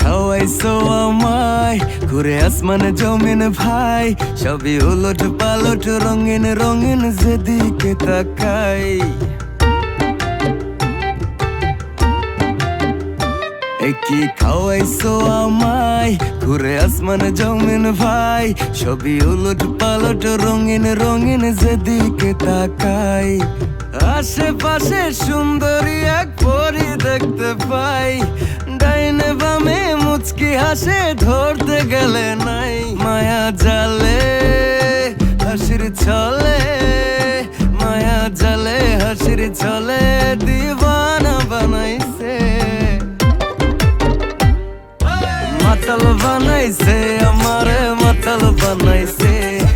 খাওয়াইছো আমায় ঘুরে আসমানে জমিন ভাই, সবই উলট পালট রঙিন রঙিন যেদিকে তাকাই। কি খাওয়াইছো আমায় ঘুরে আসমানে জমিন ভাই, সবই উলট পালট রঙিন রঙিন যেদিকে তাকাই। আশেপাশে সুন্দরী এক পরী দেখতে পাই, ডাইনে বামে মুচকি হাসে ধরতে গেলে নাই। মায়া জালে